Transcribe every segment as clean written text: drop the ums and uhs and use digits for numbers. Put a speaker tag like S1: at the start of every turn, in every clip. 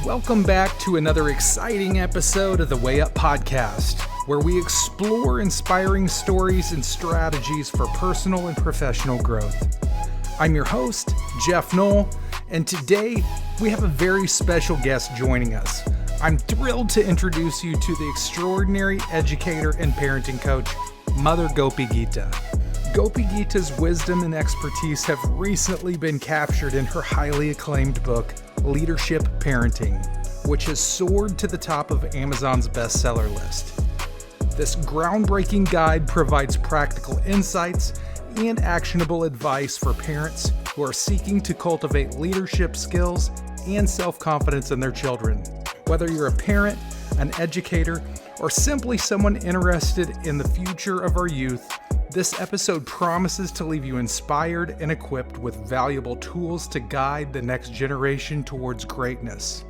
S1: Welcome back to another exciting episode of the Way Up Podcast, where we explore inspiring stories and strategies for personal and professional growth. I'm your host, Geoff Knoll, and today we have a very special guest joining us. I'm thrilled to introduce you to the extraordinary educator and parenting coach, Mother Gopi Gita. Gopi Gita's wisdom and expertise have recently been captured in her highly acclaimed book, Leadership Parenting, which has soared to the top of Amazon's bestseller list. This groundbreaking guide provides practical insights and actionable advice for parents who are seeking to cultivate leadership skills and self-confidence in their children. Whether you're a parent, an educator, or simply someone interested in the future of our youth, this episode promises to leave you inspired and equipped with valuable tools to guide the next generation towards greatness.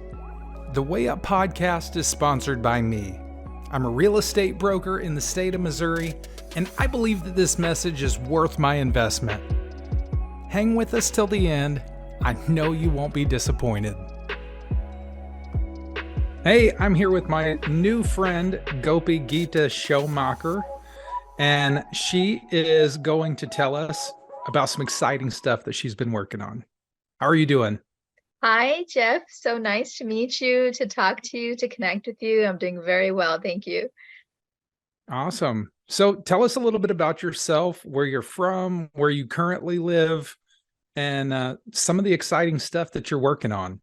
S1: The Way Up Podcast is sponsored by me. I'm a real estate broker in the state of Missouri, and I believe that this message is worth my investment. Hang with us till the end. I know you won't be disappointed. Hey, I'm here with my new friend, Gopi Gita Schumacher. And she is going to tell us about some exciting stuff that she's been working on. How are you doing?
S2: Hi, Geoff. So nice to meet you, to talk to you, to connect with you. I'm doing very well. Thank you.
S1: Awesome. So tell us a little bit about yourself, where you're from, where you currently live, and some of the exciting stuff that you're working on.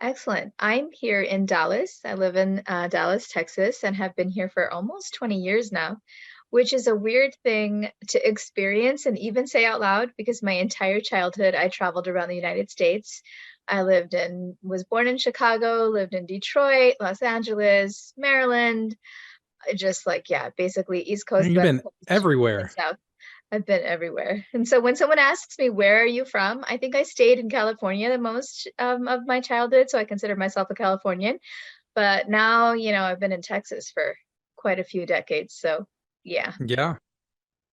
S2: Excellent. I'm here in Dallas. I live in Dallas, Texas, and have been here for almost 20 years now, which is a weird thing to experience and even say out loud because my entire childhood I traveled around the United States. I was born in Chicago, lived in Detroit, Los Angeles, Maryland, basically East Coast,
S1: You've
S2: West
S1: been
S2: Coast,
S1: everywhere.
S2: South. I've been everywhere. And so when someone asks me, where are you from? I think I stayed in California the most of my childhood. So I consider myself a Californian. But now, I've been in Texas for quite a few decades. So yeah.
S1: Yeah,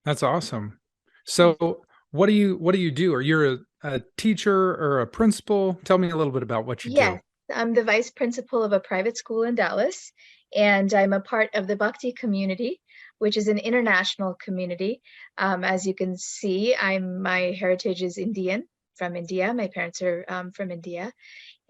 S1: that's awesome. So what do you do? Are you a teacher or a principal? Tell me a little bit about what you do.
S2: Yes, I'm the vice principal of a private school in Dallas, and I'm a part of the Bhakti community, which is an international community. As you can see, my heritage is Indian, from India. My parents are from India.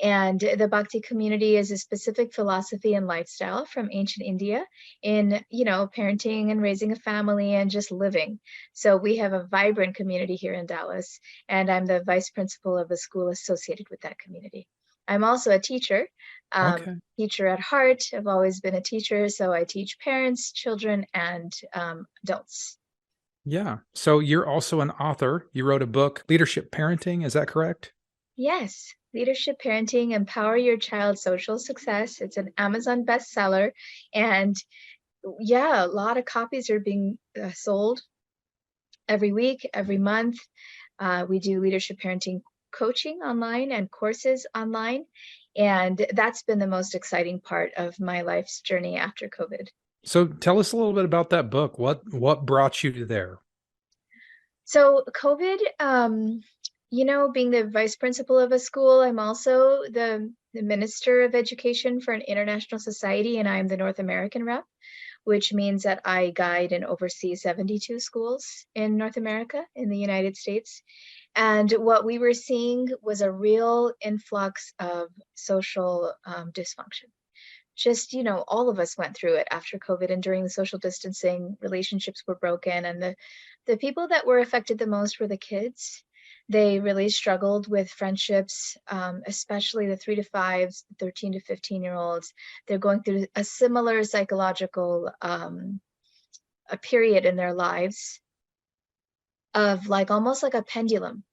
S2: And the Bhakti community is a specific philosophy and lifestyle from ancient India in, parenting and raising a family and just living. So we have a vibrant community here in Dallas, and I'm the vice principal of the school associated with that community. I'm also a teacher, teacher at heart. I've always been a teacher, so I teach parents, children, and adults.
S1: Yeah. So you're also an author. You wrote a book, Leadership Parenting. Is that correct?
S2: Yes. Leadership Parenting, Empower Your Child's Social Success. It's an Amazon bestseller. And yeah, a lot of copies are being sold every week, every month. We do leadership parenting coaching online and courses online. And that's been the most exciting part of my life's journey after COVID.
S1: So tell us a little bit about that book. What brought you to there?
S2: So COVID, being the vice principal of a school, I'm also the minister of education for an international society, and I'm the North American rep, which means that I guide and oversee 72 schools in North America, in the United States. And what we were seeing was a real influx of social dysfunction. Just, all of us went through it after COVID, and during the social distancing, relationships were broken. And the people that were affected the most were the kids. They really struggled with friendships, especially the 3 to 5s, 13 to 15-year-olds. They're going through a similar psychological a period in their lives of almost like a pendulum,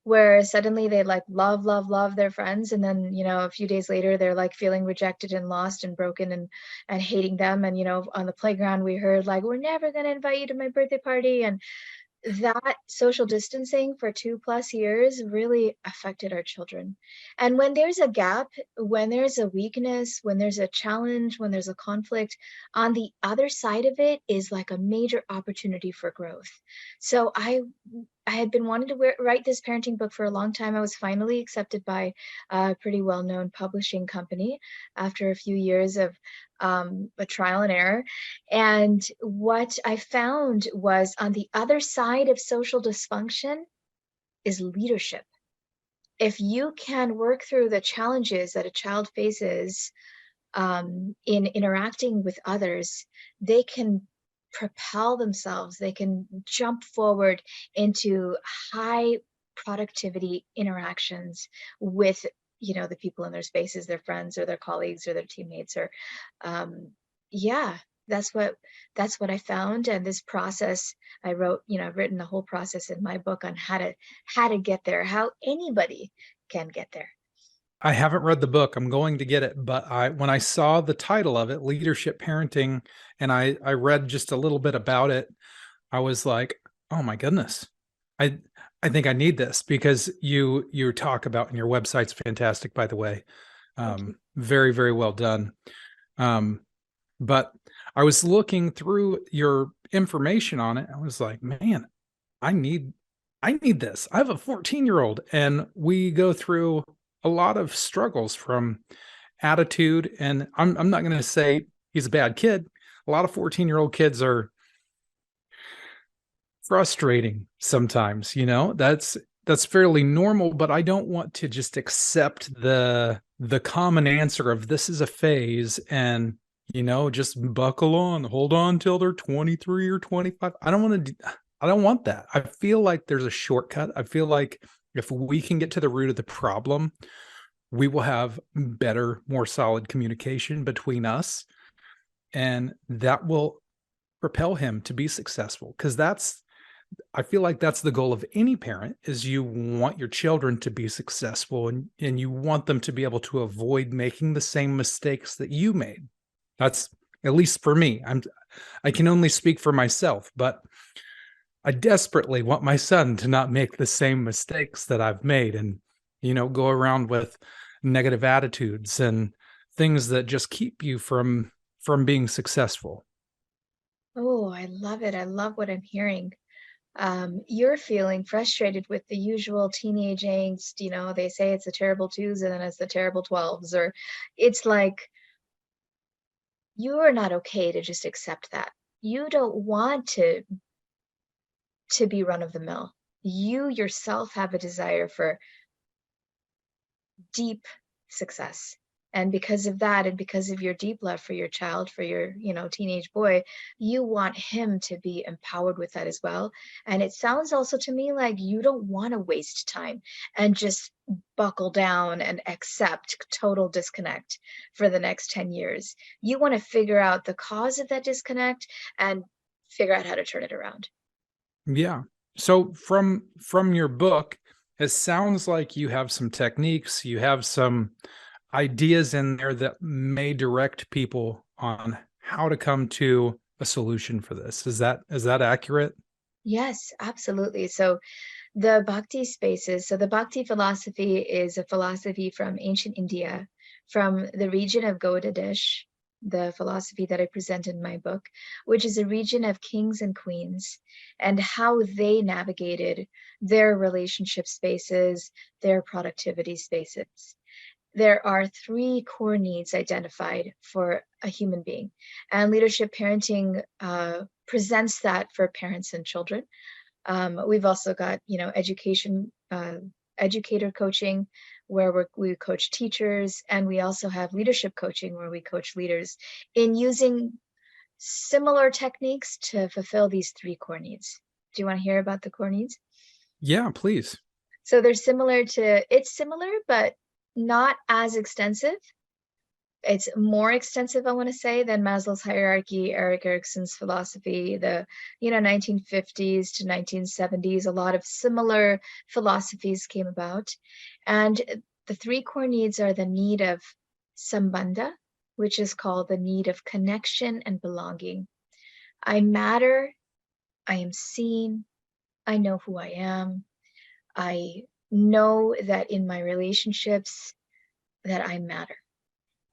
S2: where suddenly they love their friends, and then a few days later they're feeling rejected and lost and broken and hating them. And on the playground we heard we're never going to invite you to my birthday party. And that social distancing for 2+ years really affected our children. And when there's a gap, when there's a weakness, when there's a challenge, when there's a conflict, on the other side of it is a major opportunity for growth. So I I had been wanting to write this parenting book for a long time. I was finally accepted by a pretty well-known publishing company after a few years of a trial and error. And what I found was on the other side of social dysfunction is leadership. If you can work through the challenges that a child faces in interacting with others, they can propel themselves, they can jump forward into high productivity interactions with the people in their spaces, their friends or their colleagues or their teammates, or yeah, that's what I found. And this process I wrote, I've written the whole process in my book on how to get there, how anybody can get there.
S1: I haven't read the book. I'm going to get it, but when I saw the title of it, Leadership Parenting, and I read just a little bit about it, I was like, oh my goodness. I think I need this, because you talk about, and your website's fantastic, by the way. Very, very well done. But I was looking through your information on it. I was like, man, I need this. I have a 14-year-old, and we go through a lot of struggles, from attitude. And I'm not going to say he's a bad kid. A lot of 14-year-old kids are frustrating sometimes, that's fairly normal, but I don't want to just accept the common answer of this is a phase, and just buckle on, hold on till they're 23 or 25. I don't want that. I feel like there's a shortcut. I feel like if we can get to the root of the problem, we will have better, more solid communication between us, and that will propel him to be successful. Because I feel like that's the goal of any parent, is you want your children to be successful, and you want them to be able to avoid making the same mistakes that you made. That's, at least for me. I can only speak for myself, but I desperately want my son to not make the same mistakes that I've made, and, go around with negative attitudes and things that just keep you from being successful.
S2: Oh, I love it. I love what I'm hearing. You're feeling frustrated with the usual teenage angst. They say it's the terrible twos and then it's the terrible 12s, or it's like you are not okay to just accept that. You don't want to be run of the mill. You yourself have a desire for deep success. And because of that, and because of your deep love for your child, for your, teenage boy, you want him to be empowered with that as well. And it sounds also to me like you don't want to waste time and just buckle down and accept total disconnect for the next 10 years. You want to figure out the cause of that disconnect and figure out how to turn it around.
S1: Yeah. So from your book, it sounds like you have some techniques, you have some ideas in there that may direct people on how to come to a solution for this. Is that accurate?
S2: Yes, absolutely. So the Bhakti spaces, so the Bhakti philosophy is a philosophy from ancient India, from the region of Gaudadesh, the philosophy that I present in my book, which is a region of kings and queens, and how they navigated their relationship spaces, their productivity spaces. There are 3 core needs identified for a human being, and leadership parenting presents that for parents and children. We've also got, education, educator coaching, where we coach teachers, and we also have leadership coaching, where we coach leaders in using similar techniques to fulfill these 3 core needs. Do you want to hear about the core needs?
S1: Yeah, please.
S2: So it's similar, but not as extensive. It's more extensive, I want to say, than Maslow's hierarchy, Erik Erikson's philosophy, the 1950s to 1970s. A lot of similar philosophies came about. And the 3 core needs are the need of sambandha, which is called the need of connection and belonging. I matter, I am seen, I know who I am, I know that in my relationships that I matter.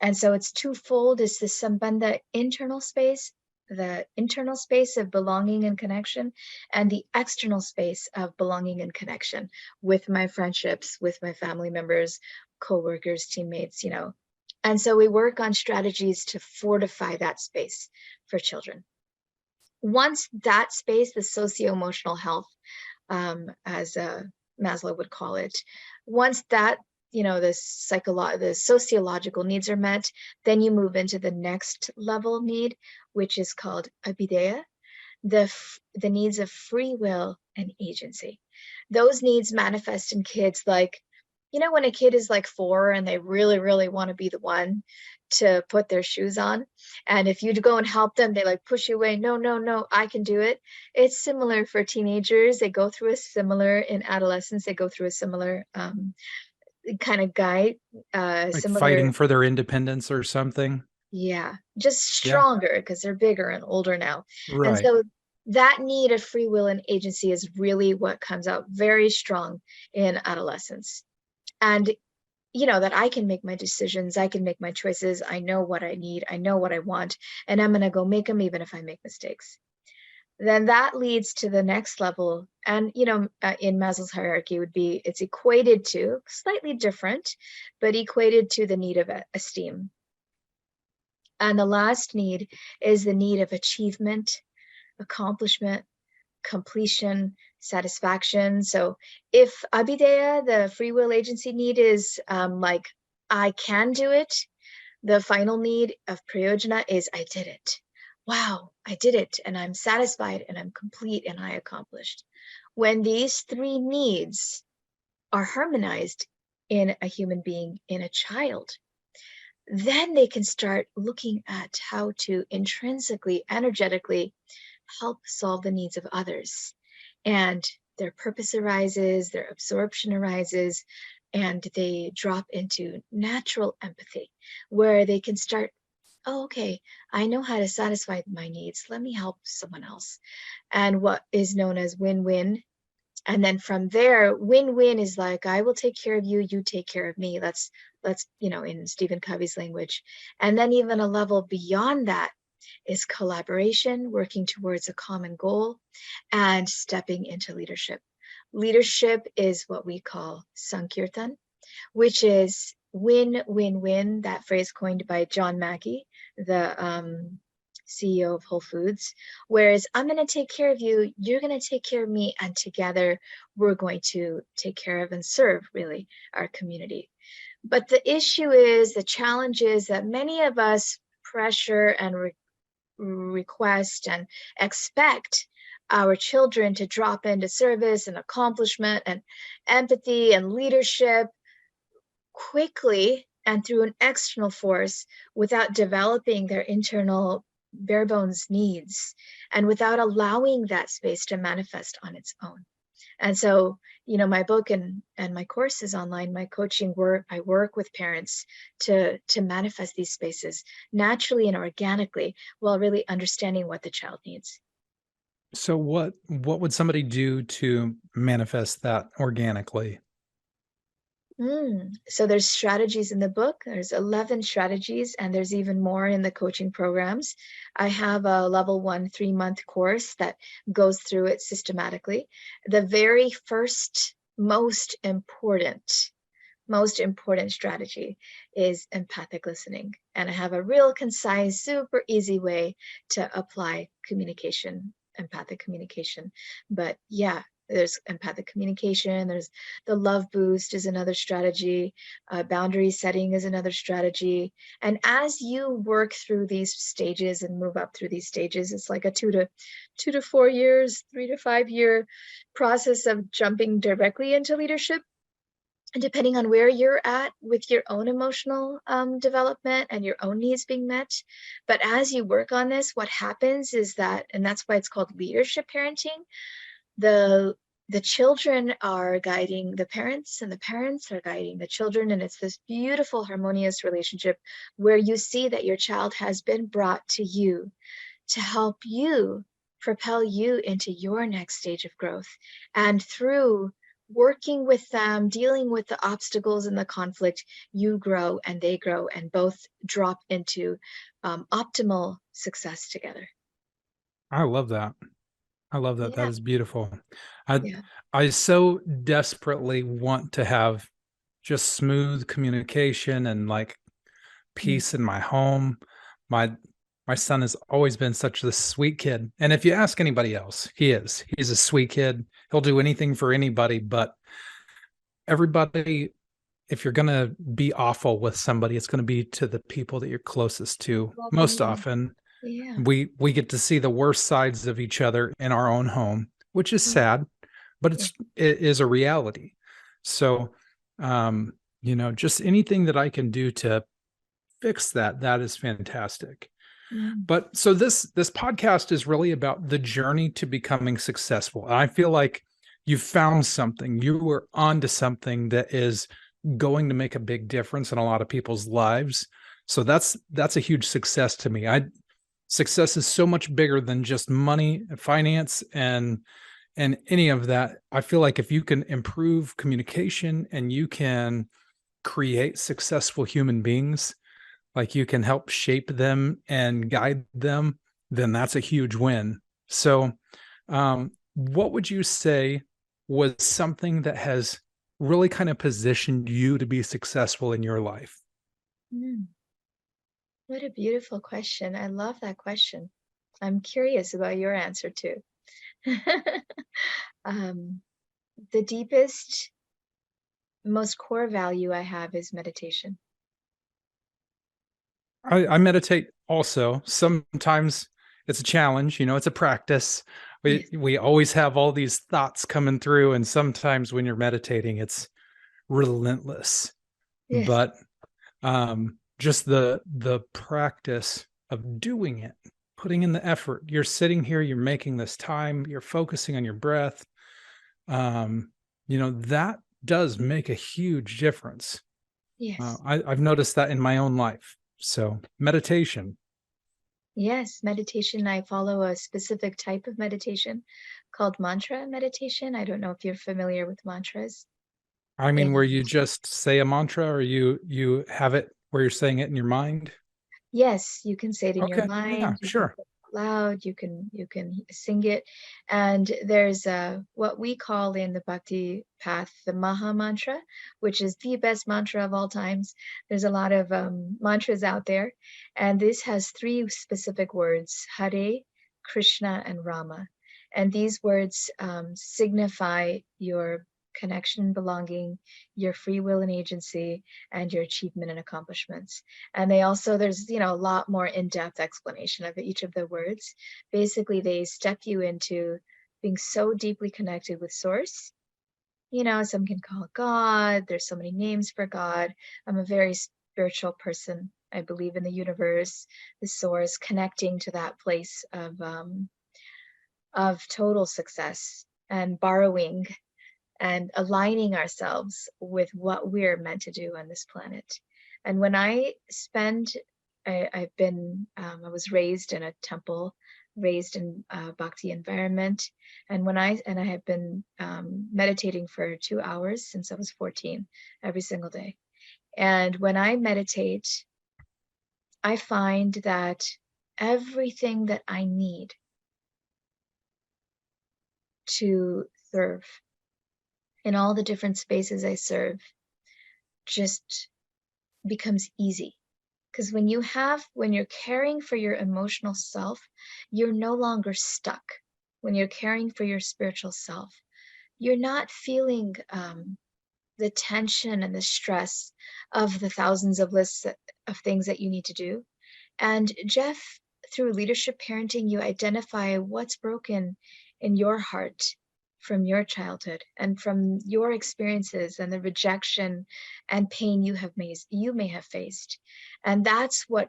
S2: And so it's twofold. It's the sambandha internal space the internal space of belonging and connection, and the external space of belonging and connection with my friendships, with my family members, coworkers, teammates, And so we work on strategies to fortify that space for children. Once that space, the socio-emotional health, as Maslow would call it, once that the sociological needs are met, then you move into the next level need, which is called abhideya, the needs of free will and agency. Those needs manifest in kids like, when a kid is like 4 and they really, really want to be the one to put their shoes on. And if you go and help them, they like push you away. No, no, no, I can do it. It's similar for teenagers. They go through in adolescence, they go through a similar kind of guide,
S1: Like
S2: similar.
S1: fighting for their independence or something.
S2: Yeah, just
S1: Yeah.
S2: stronger because they're bigger and older now. And
S1: Right.
S2: so that need of free will and agency is really what comes out very strong in adolescence. And that I can make my decisions, I can make my choices, I know what I need, I know what I want, and I'm going to go make them even if I make mistakes. Then that leads to the next level. And, in Maslow's hierarchy it's equated to, slightly different, but equated to the need of esteem. And the last need is the need of achievement, accomplishment, completion, satisfaction. So if abhideya, the free will agency need, is like, I can do it, the final need of prayojana is, I did it. Wow, I did it, and I'm satisfied, and I'm complete, and I accomplished. When these 3 needs are harmonized in a human being, in a child, then they can start looking at how to intrinsically, energetically help solve the needs of others. And their purpose arises, their absorption arises, and they drop into natural empathy, where they can start, oh, okay, I know how to satisfy my needs. Let me help someone else. And what is known as win-win. And then from there, win-win is like, I will take care of you, you take care of me. Let's in Stephen Covey's language. And then even a level beyond that is collaboration, working towards a common goal, and stepping into leadership. Leadership is what we call Sankirtan, which is win-win-win, that phrase coined by John Mackey, the CEO of Whole Foods. Whereas I'm going to take care of you, you're going to take care of me, and together we're going to take care of and serve, really, our community. But the issue is, the challenge is that many of us pressure and request and expect our children to drop into service and accomplishment and empathy and leadership quickly and through an external force, without developing their internal bare bones needs and without allowing that space to manifest on its own. And so, my book and my courses online, my coaching work, I work with parents to manifest these spaces naturally and organically, while really understanding what the child needs.
S1: So what would somebody do to manifest that organically?
S2: So there's strategies in the book. There's 11 strategies, and there's even more in the coaching programs. I have a level 1 3-month course that goes through it systematically. The very first, most important strategy is empathic listening. And I have a real concise, super easy way to apply communication, empathic communication. But yeah, there's empathic communication. There's the love boost is another strategy. Boundary setting is another strategy. And as you work through these stages and move up through these stages, it's like a 2 to 4 years, 3 to 5 year process of jumping directly into leadership. And depending on where you're at with your own emotional development and your own needs being met. But as you work on this, what happens is that, and that's why it's called leadership parenting, the children are guiding the parents, and the parents are guiding the children. And it's this beautiful, harmonious relationship where you see that your child has been brought to you to help you propel you into your next stage of growth. And through working with them, dealing with the obstacles and the conflict, you grow and they grow, and both drop into optimal success together.
S1: I love that. I love that. That
S2: Yeah,
S1: is beautiful. I
S2: yeah.
S1: I so desperately want to have just smooth communication and like
S2: Mm.
S1: peace in my home. My my son has always been such a sweet kid. And if you ask anybody else, he is. He's a sweet kid. He'll do anything for anybody, but everybody, if you're going to be awful with somebody, it's going to be to the people that you're closest to. Most
S2: Well-being.
S1: often,
S2: Yeah.
S1: we get to see the worst sides of each other in our own home, which is
S2: Mm.
S1: sad, but
S2: Yeah.
S1: it is a reality. So, just anything that I can do to fix that, that is fantastic.
S2: Mm.
S1: But so this podcast is really about the journey to becoming successful. And I feel like you found something. You were onto something that is going to make a big difference in a lot of people's lives. So that's a huge success to me. I Success is so much bigger than just money, finance, and any of that. I feel like if you can improve communication and you can create successful human beings, like you can help shape them and guide them, then that's a huge win. So, what would you say was something that has really kind of positioned you to be successful in your life?
S2: Mm. What a beautiful question. I love that question. I'm curious about your answer too. um, the deepest, most core value I have is meditation.
S1: I meditate also. Sometimes it's a challenge, it's a practice. We
S2: Yes.
S1: we always have all these thoughts coming through, and sometimes when you're meditating, it's relentless.
S2: Yes.
S1: But just the practice of doing it, putting in the effort. You're sitting here, you're making this time, you're focusing on your breath. Um, that does make a huge difference.
S2: Yes.
S1: I've noticed that in my own life. So meditation.
S2: Yes. Meditation. I follow a specific type of meditation called mantra meditation. I don't know if you're familiar with mantras.
S1: I mean, where
S2: And
S1: you just say a mantra, or you have it where you're saying it in your mind.
S2: yes, you can say it in your
S1: Okay, yeah,
S2: mind, you can
S1: sure.
S2: say it out loud, you can sing it. And there's what we call in the Bhakti path the Maha Mantra, which is the best mantra of all times. There's a lot of mantras out there, and this has three specific words: Hare, Krishna, and Rama. And these words signify your connection, belonging, your free will and agency, and your achievement and accomplishments. And they also, there's, a lot more in-depth explanation of each of the words. Basically, they step you into being so deeply connected with source. Some can call it God. There's so many names for God. I'm a very spiritual person. I believe in the universe, the source, connecting to that place of total success and borrowing and aligning ourselves with what we're meant to do on this planet. And when I spend, I was raised in a temple, raised in a bhakti environment, and I have been meditating for 2 hours since I was 14, every single day. And when I meditate, I find that everything that I need to serve in all the different spaces I serve just becomes easy. Because when you're caring for your emotional self, you're no longer stuck. When you're caring for your spiritual self, you're not feeling the tension and the stress of the thousands of lists of things that you need to do. And Geoff, through leadership parenting, you identify what's broken in your heart from your childhood and from your experiences and the rejection and pain you may have faced. And that's what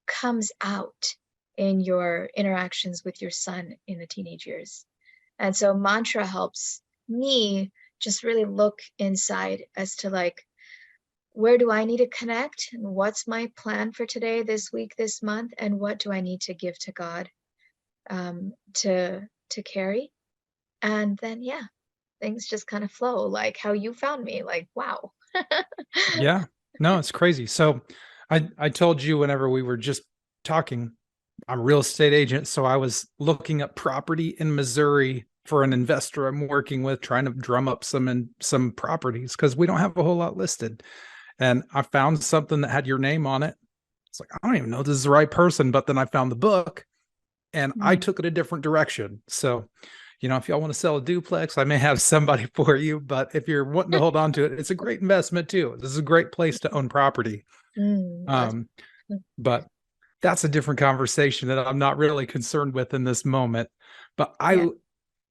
S2: comes out in your interactions with your son in the teenage years. And so mantra helps me just really look inside as to like, where do I need to connect? And what's my plan for today, this week, this month? And what do I need to give to God to carry? And then yeah, things just kind of flow like how you found me. Like, wow.
S1: Yeah. No, it's crazy. So I told you whenever we were just talking, I'm a real estate agent, so I was looking up property in Missouri for an investor I'm working with, trying to drum up some properties because we don't have a whole lot listed. And I found something that had your name on it. It's like, I don't even know if this is the right person, but then I found the book and I took it a different direction. So, if y'all want to sell a duplex, I may have somebody for you, but if you're wanting to hold on to it, it's a great investment too. This is a great place to own property.
S2: Awesome.
S1: But that's a different conversation that I'm not really concerned with in this moment. But
S2: Yeah.
S1: I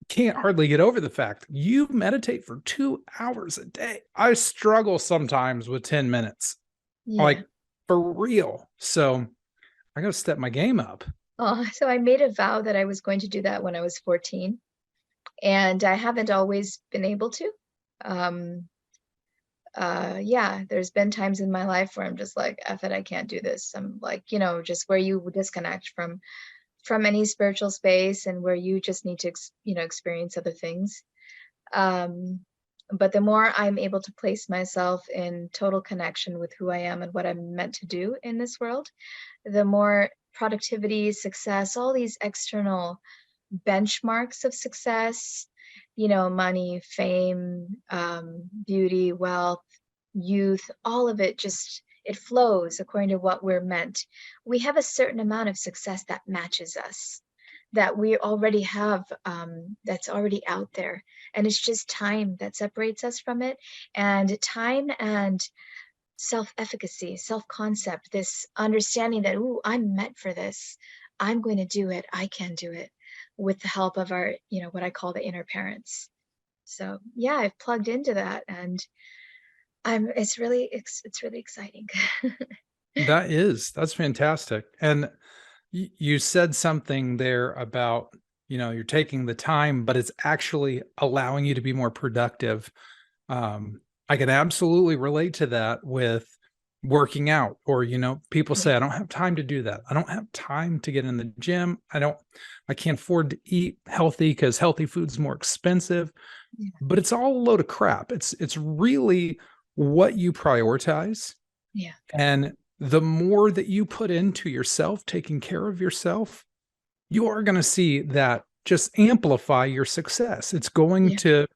S1: can't hardly get over the fact you meditate for 2 hours a day. I struggle sometimes with 10 minutes,
S2: Yeah.
S1: like for real. So I got to step my game up.
S2: Oh, so I made a vow that I was going to do that when I was 14, and I haven't always been able to. Yeah, there's been times in my life where I'm just like, F it, I can't do this. I'm like, just where you disconnect from any spiritual space and where you just need to, experience other things. But the more I'm able to place myself in total connection with who I am and what I'm meant to do in this world, the more productivity, success, all these external benchmarks of success, money, fame, beauty, wealth, youth, all of it just, it flows according to what we're meant. We have a certain amount of success that matches us, that we already have, that's already out there. And it's just time that separates us from it. And time and self-efficacy, self-concept, this understanding that, ooh, I'm meant for this. I'm going to do it. I can do it with the help of our, what I call the inner parents. So yeah, I've plugged into that, and it's really exciting.
S1: That's fantastic. And you said something there about, you're taking the time, but it's actually allowing you to be more productive. I can absolutely relate to that with working out, or, people say, I don't have time to do that. I don't have time to get in the gym. I can't afford to eat healthy because healthy food's more expensive, but it's all a load of crap. It's really what you prioritize.
S2: Yeah.
S1: And the more that you put into yourself, taking care of yourself, you are going to see that just amplify your success. It's going to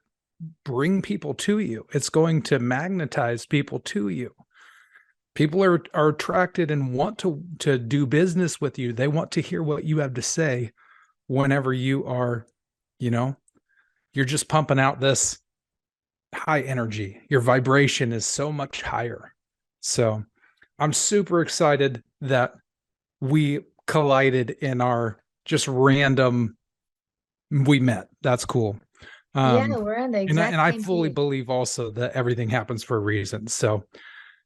S1: bring people to you. It's going to magnetize people to you. People are attracted and want to do business with you. They want to hear what you have to say whenever you are, you're just pumping out this high energy. Your vibration is so much higher. So I'm super excited that we collided in our just random, we met. That's cool.
S2: Yeah, we're on the exact
S1: and I
S2: same
S1: fully
S2: page.
S1: believe also that everything happens for a reason. So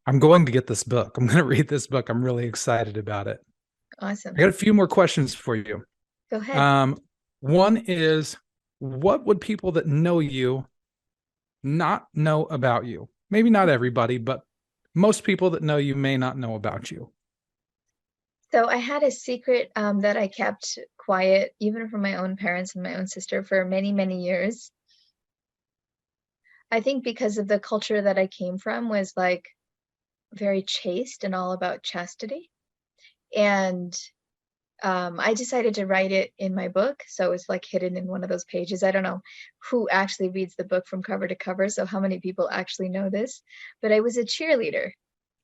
S1: I'm going to get this book. I'm going to read this book. I'm really excited about it.
S2: Awesome.
S1: I got a few more questions for you.
S2: Go ahead.
S1: One is, what would people that know you not know about you? Maybe not everybody, but most people that know you may not know about you.
S2: So I had a secret that I kept quiet, even from my own parents and my own sister, for many, many years. I think because of the culture that I came from was like very chaste and all about chastity. And I decided to write it in my book. So it's like hidden in one of those pages. I don't know who actually reads the book from cover to cover, so how many people actually know this, but I was a cheerleader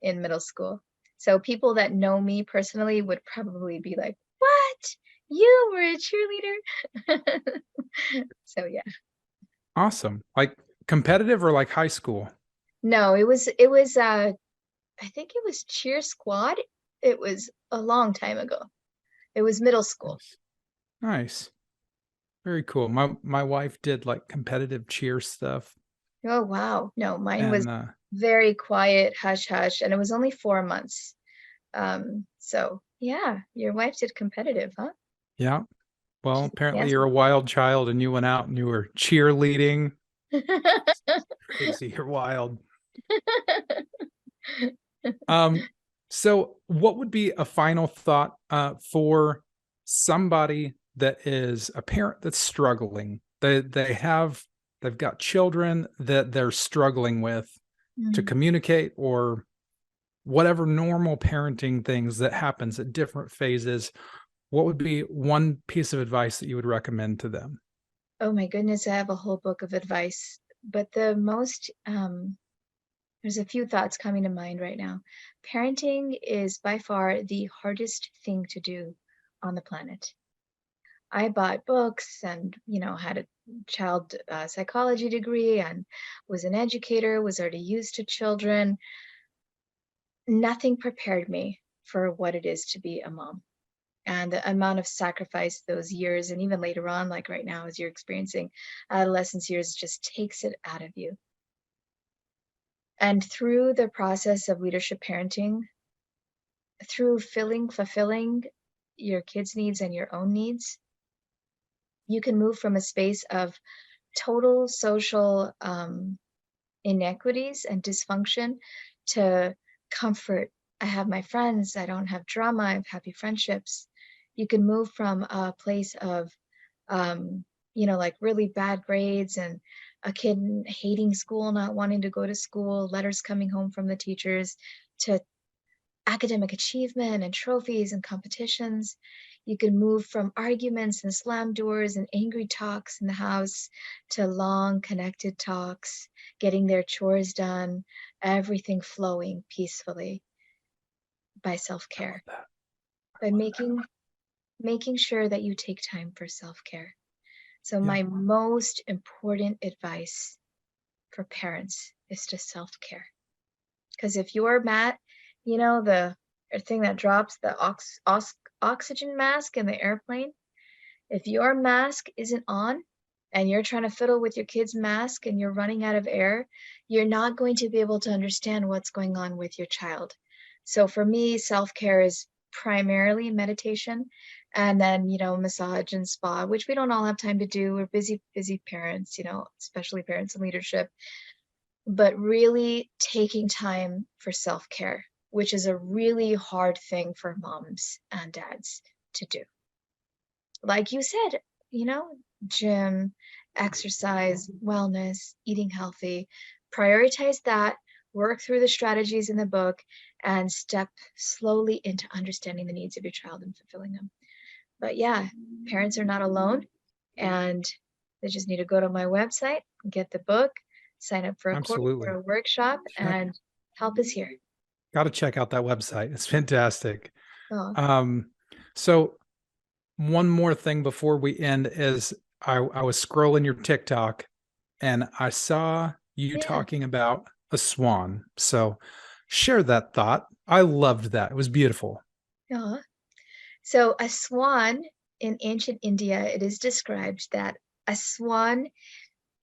S2: in middle school. So people that know me personally would probably be like, what? You were a cheerleader? So yeah.
S1: Awesome. Like competitive or like high school?
S2: No, I think it was cheer squad. It was a long time ago. It was middle school.
S1: Nice. Very cool. My wife did like competitive cheer stuff.
S2: Oh, wow. No, mine was
S1: And
S2: very quiet, hush hush, and it was only 4 months. So yeah, your wife did competitive, huh?
S1: yeah. Well,
S2: She's a
S1: apparently
S2: dancer.
S1: you're a wild child and you went out and you were cheerleading. Crazy, you're wild. So what would be a final thought for somebody that is a parent that's struggling? They've got children that they're struggling with to communicate, or whatever normal parenting things that happens at different phases. what would be one piece of advice that you would recommend to them?
S2: Oh my goodness, I have a whole book of advice, but the most, there's a few thoughts coming to mind right now. Parenting is by far the hardest thing to do on the planet. I bought books and, had a child psychology degree and was an educator, was already used to children. Nothing prepared me for what it is to be a mom. And the amount of sacrifice those years, and even later on, like right now, as you're experiencing adolescence years, just takes it out of you. And through the process of leadership parenting, through fulfilling your kids' needs and your own needs, you can move from a space of total social inequities and dysfunction to comfort. I have my friends, I don't have drama, I have happy friendships. You can move from a place of, like really bad grades and a kid hating school, not wanting to go to school, letters coming home from the teachers, to academic achievement and trophies and competitions. You can move from arguments and slam doors and angry talks in the house to long connected talks, getting their chores done, everything flowing peacefully by self-care, by making sure that you take time for self-care. So my most important advice for parents is to self-care. Because if you're Matt, the thing that drops the oxygen mask in the airplane, if your mask isn't on and you're trying to fiddle with your kid's mask and you're running out of air, you're not going to be able to understand what's going on with your child. So for me, self-care is primarily meditation, and then, massage and spa, which we don't all have time to do. We're busy parents, especially parents in leadership. But really taking time for self-care, which is a really hard thing for moms and dads to do. Like you said, gym, exercise, wellness, eating healthy, prioritize that, work through the strategies in the book, and step slowly into understanding the needs of your child and fulfilling them. But yeah, parents are not alone, and they just need to go to my website, get the book, sign up for a course
S1: Absolutely.
S2: or a workshop, and help is here.
S1: Got to check out that website. It's fantastic.
S2: Oh.
S1: So one more thing before we end is I was scrolling your TikTok and I saw you talking about a swan. So share that thought. I loved that. It was beautiful.
S2: Yeah. So a swan in ancient India, it is described that a swan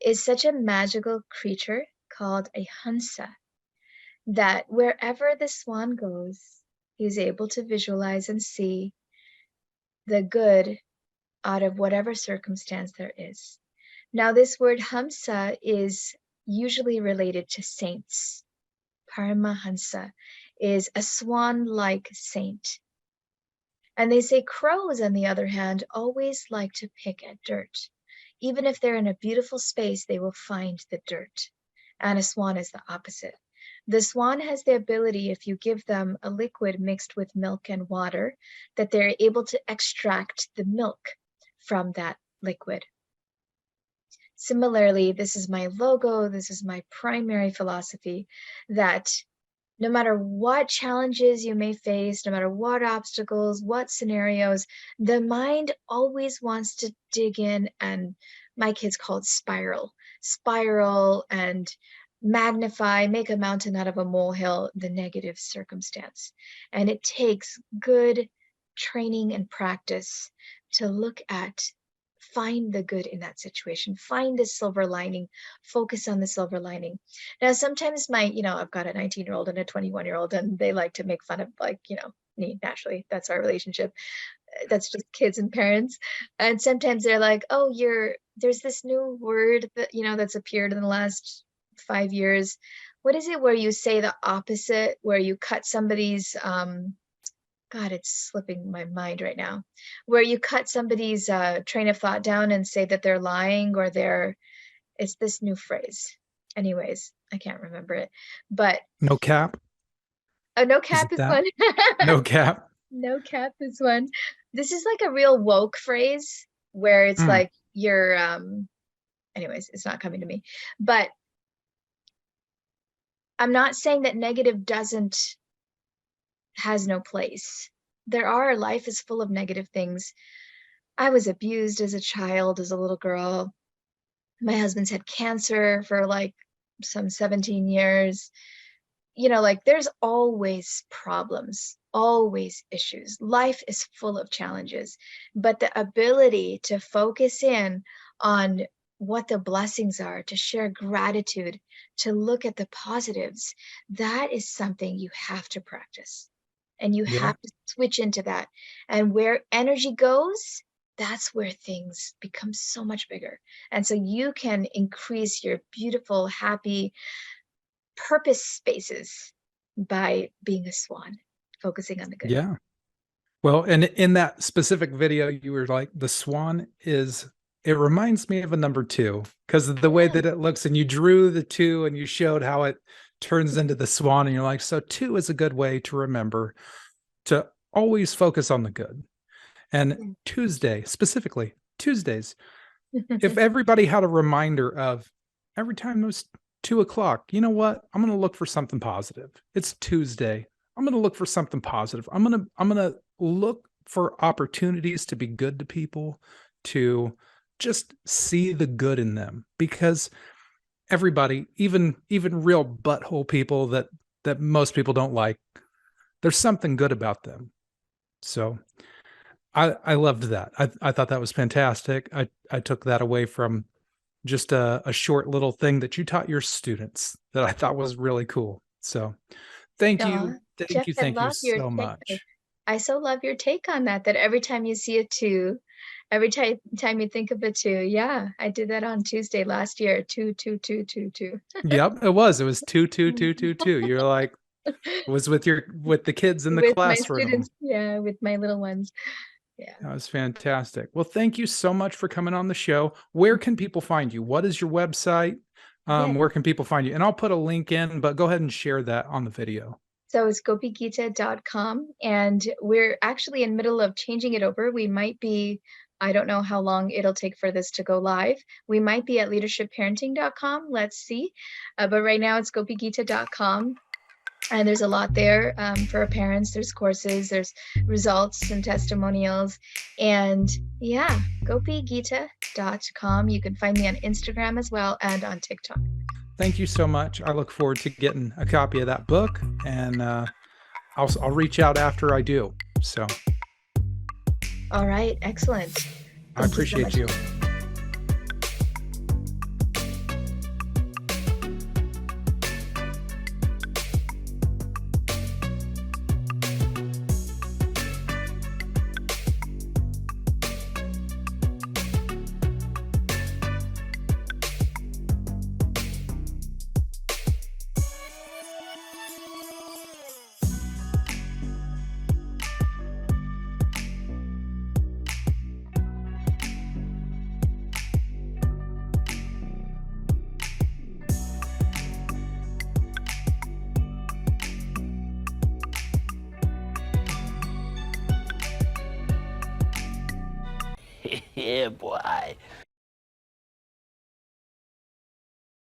S2: is such a magical creature called a hansa, that wherever the swan goes, he's able to visualize and see the good out of whatever circumstance there is. Now, this word hamsa is usually related to saints. Paramahansa is a swan-like saint. And they say crows, on the other hand, always like to pick at dirt. Even if they're in a beautiful space, they will find the dirt. And a swan is the opposite. The swan has the ability, if you give them a liquid mixed with milk and water, that they're able to extract the milk from that liquid. Similarly, this is my logo, this is my primary philosophy, that no matter what challenges you may face, no matter what obstacles, what scenarios, the mind always wants to dig in, and my kids call it spiral and magnify, make a mountain out of a molehill, the negative circumstance. And it takes good training and practice to look at, find the good in that situation, find the silver lining, focus on the silver lining. Now, sometimes I've got a 19-year-old and a 21-year-old, and they like to make fun of, me, naturally. That's our relationship. That's just kids and parents. And sometimes they're like, oh, there's this new word that, that's appeared in the last 5 years. What is it where you say the opposite, where you cut somebody's, God, it's slipping my mind right now, where you cut somebody's train of thought down and say that they're lying, or it's this new phrase. Anyways, I can't remember it, but.
S1: No cap?
S2: Oh, no cap is one.
S1: No cap?
S2: No cap is one. this is like a real woke phrase where it's
S1: Mm,
S2: like you're, anyways, it's not coming to me. But I'm not saying that negative has no place. Life is full of negative things. I was abused as a child, as a little girl. My husband's had cancer for like some 17 years. Like there's always problems, always issues. Life is full of challenges, but the ability to focus in on what the blessings are, to share gratitude, to look at the positives, that is something you have to practice. And you
S1: yeah.
S2: have to switch into that. And where energy goes, that's where things become so much bigger. And so you can increase your beautiful, happy, purpose spaces by being a swan, focusing on the good.
S1: Yeah. Well, and in that specific video, you were like, the swan it reminds me of a number two because of the way
S2: Yeah.
S1: that it looks. And you drew the two and you showed how it turns into the swan. And you're like, so two is a good way to remember to always focus on the good. And specifically Tuesdays, if everybody had a reminder of every time it was 2 o'clock, you know what? I'm going to look for something positive. It's Tuesday. I'm going to look for something positive. I'm going to look for opportunities to be good to people, to just see the good in them, because everybody, even real butthole people that most people don't like, there's something good about them. So I loved that. I thought that was fantastic. I took that away from just a short little thing that you taught your students that I thought was really cool. So thank
S2: Aw,
S1: you. Thank
S2: Geoff,
S1: you.
S2: I
S1: Thank you
S2: love your
S1: so
S2: take.
S1: much.
S2: I so love your take on that, that every time you see a two, every time you think of a two, yeah, I did that on Tuesday last year. Two, two, two, two, two.
S1: Yep, it was. It was 2 2 2 2 2. You're like, was with the kids in the
S2: With my
S1: classroom.
S2: students, yeah, with my little ones. Yeah.
S1: That was fantastic. Well, thank you so much for coming on the show. Where can people find you? What is your website?
S2: Yeah.
S1: Where can people find you? And I'll put a link in, but go ahead and share that on the video.
S2: So it's gopigita.com, and we're actually in middle of changing it over. We might be, I don't know how long it'll take for this to go live. We might be at leadershipparenting.com. Let's see. But right now it's gopigita.com. And there's a lot there for our parents. There's courses, there's results and testimonials. And yeah, gopigita.com. You can find me on Instagram as well and on TikTok.
S1: Thank you so much. I look forward to getting a copy of that book, and I'll reach out after I do. So
S2: All right, excellent.
S1: I appreciate you.
S3: Yeah, boy.